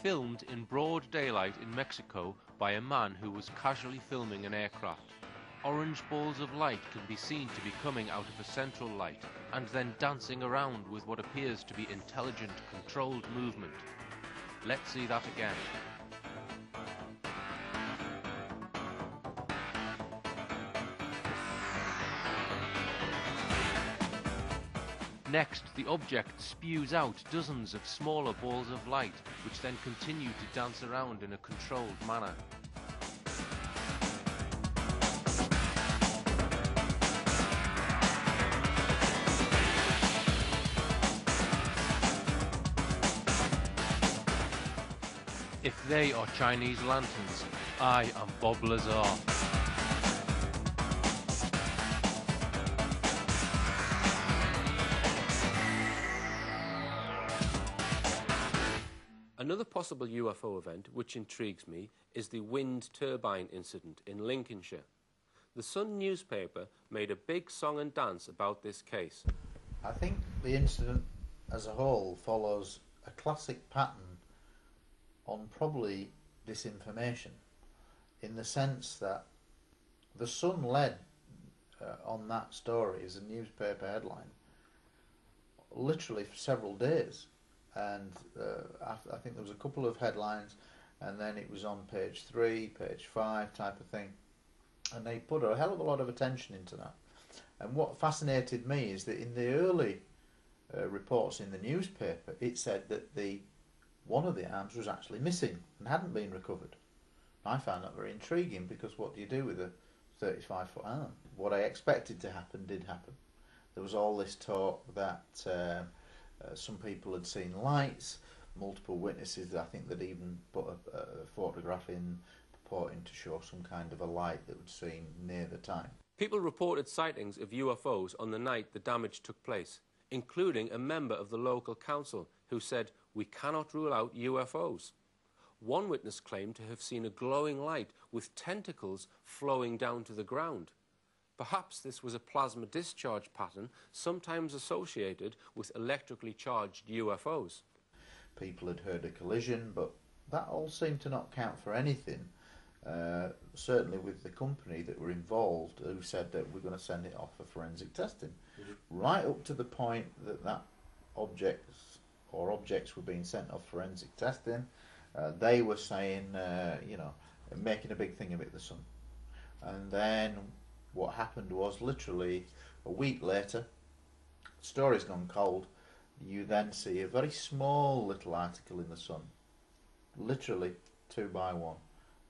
filmed in broad daylight in Mexico by a man who was casually filming an aircraft. Orange balls of light can be seen to be coming out of a central light and then dancing around with what appears to be intelligent, controlled movement. Let's see that again. Next, the object spews out dozens of smaller balls of light, which then continue to dance around in a controlled manner. If they are Chinese lanterns, I am Bob Lazar. Another possible UFO event which intrigues me is the wind turbine incident in Lincolnshire. The Sun newspaper made a big song and dance about this case. I think the incident as a whole follows a classic pattern on probably disinformation, in the sense that the Sun led on that story as a newspaper headline literally for several days. And I think there was a couple of headlines, and then it was on page 3, page 5 type of thing, and they put a hell of a lot of attention into that. And what fascinated me is that in the early reports in the newspaper, it said that one of the arms was actually missing and hadn't been recovered. I found that very intriguing, because what do you do with a 35-foot arm? What I expected to happen did happen. There was all this talk that some people had seen lights, multiple witnesses, I think they'd even put a photograph in purporting to show some kind of a light that was seen near the time. People reported sightings of UFOs on the night the damage took place, including a member of the local council who said, "We cannot rule out UFOs." One witness claimed to have seen a glowing light with tentacles flowing down to the ground. Perhaps this was a plasma discharge pattern sometimes associated with electrically charged UFOs. People had heard a collision, but that all seemed to not count for anything. Certainly with the company that were involved, who said that we're going to send it off for forensic testing. Right up to the point that objects were being sent off forensic testing, they were saying, making a big thing of it, the Sun. And then what happened was, literally a week later, the story's gone cold. You then see a very small little article in the Sun, literally 2 by 1,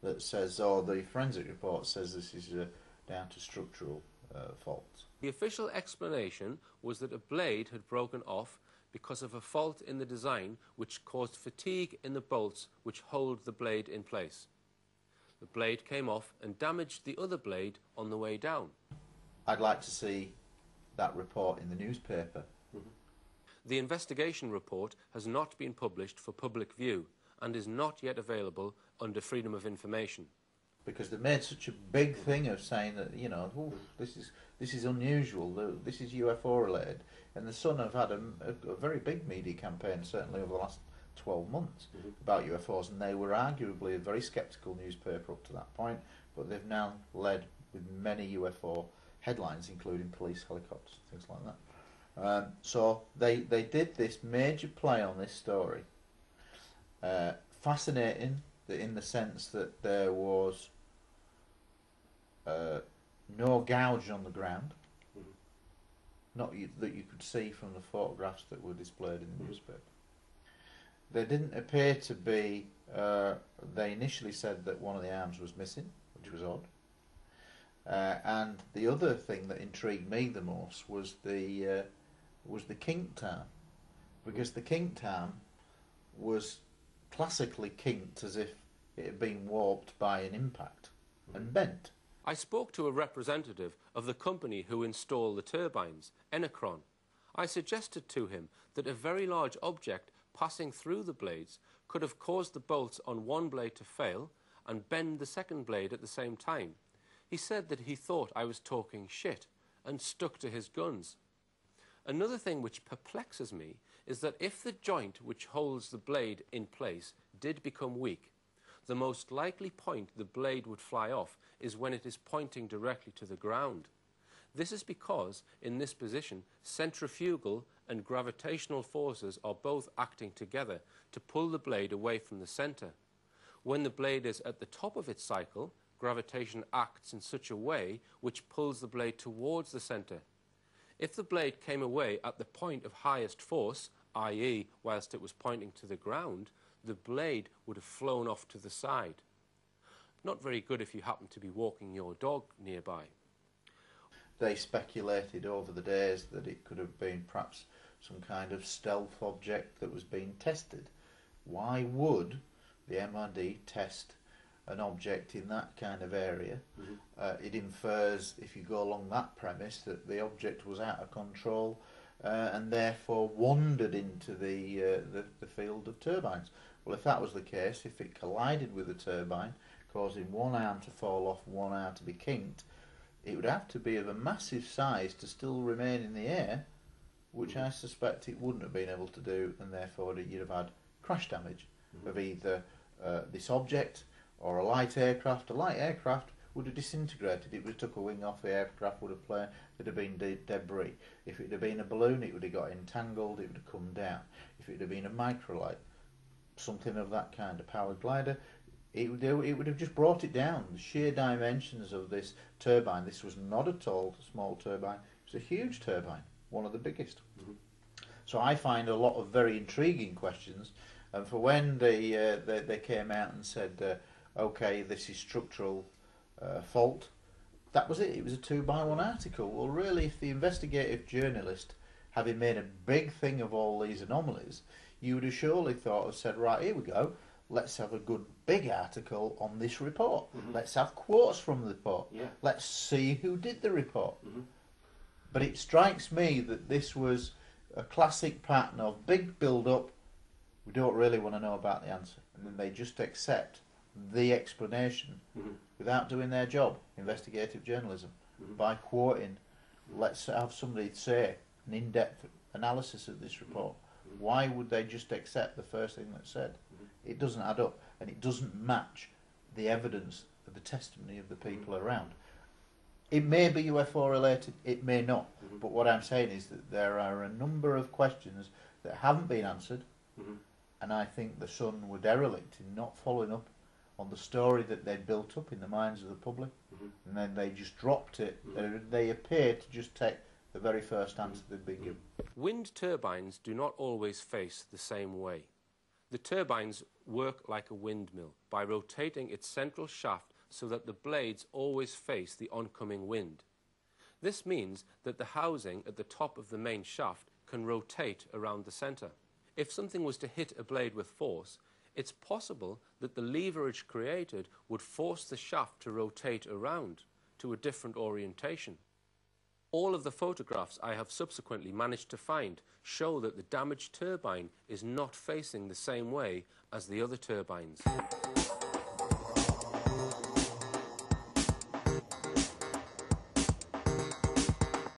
that says, the forensic report says this is down to structural faults. The official explanation was that a blade had broken off because of a fault in the design which caused fatigue in the bolts which hold the blade in place. The blade came off and damaged the other blade on the way down. I'd like to see that report in the newspaper. The investigation report has not been published for public view and is not yet available under Freedom of Information. Because they've made such a big thing of saying that, this is unusual, this is UFO related. And the Sun have had a very big media campaign, certainly over the last 12 months, about UFOs, and they were arguably a very sceptical newspaper up to that point, but they've now led with many UFO headlines, including police helicopters, things like that. So they did this major play on this story. Fascinating in the sense that there was no gouge on the ground, that you could see from the photographs that were displayed in the newspaper. There didn't appear to be, they initially said that one of the arms was missing, which was odd. And the other thing that intrigued me the most was the kinked arm, because the kinked arm was classically kinked as if it had been warped by an impact and bent. I spoke to a representative of the company who install the turbines, Enercron. I suggested to him that a very large object passing through the blades could have caused the bolts on one blade to fail and bend the second blade at the same time. He said that he thought I was talking shit and stuck to his guns. Another thing which perplexes me is that if the joint which holds the blade in place did become weak. The most likely point the blade would fly off is when it is pointing directly to the ground. This is because, in this position, centrifugal and gravitational forces are both acting together to pull the blade away from the centre. When the blade is at the top of its cycle, gravitation acts in such a way which pulls the blade towards the centre. If the blade came away at the point of highest force, i.e. whilst it was pointing to the ground, the blade would have flown off to the side. Not very good if you happen to be walking your dog nearby. They speculated over the days that it could have been perhaps some kind of stealth object that was being tested. Why would the MRD test an object in that kind of area? It infers, if you go along that premise, that the object was out of control and therefore wandered into the field of turbines. Well, if that was the case, if it collided with a turbine, causing one arm to fall off and one arm to be kinked, it would have to be of a massive size to still remain in the air, which I suspect it wouldn't have been able to do, and therefore you'd have had crash damage of either this object or a light aircraft. A light aircraft would have disintegrated. It would have took a wing off the aircraft, would have flown, there'd have been debris. If it had been a balloon, it would have got entangled, it would have come down. If it had been a microlight, something of that kind, a powered glider, it would have just brought it down. The sheer dimensions of this turbine, this was not at all a small turbine, it was a huge turbine, one of the biggest. So I find a lot of very intriguing questions, and for when they came out and said, okay, this is structural fault, that was it. It was a 2x1 article. Well, really, if the investigative journalist, having made a big thing of all these anomalies, you would have surely thought of said, right, here we go, let's have a good big article on this report. Let's have quotes from the report. Let's see who did the report. But it strikes me that this was a classic pattern of big build-up. We don't really want to know about the answer, and then they just accept the explanation without doing their job, investigative journalism, by quoting. Let's have somebody say an in-depth analysis of this report. Why would they just accept the first thing that's said? It doesn't add up, and it doesn't match the evidence of the testimony of the people around. It may be UFO related, it may not, but what I'm saying is that there are a number of questions that haven't been answered, and I think the Sun were derelict in not following up on the story that they'd built up in the minds of the public, and then they just dropped it. They appear to just take the very first answer they'd been given. Wind turbines do not always face the same way. The turbines work like a windmill by rotating its central shaft so that the blades always face the oncoming wind. This means that the housing at the top of the main shaft can rotate around the centre. If something was to hit a blade with force, it's possible that the leverage created would force the shaft to rotate around to a different orientation. All of the photographs I have subsequently managed to find show that the damaged turbine is not facing the same way as the other turbines.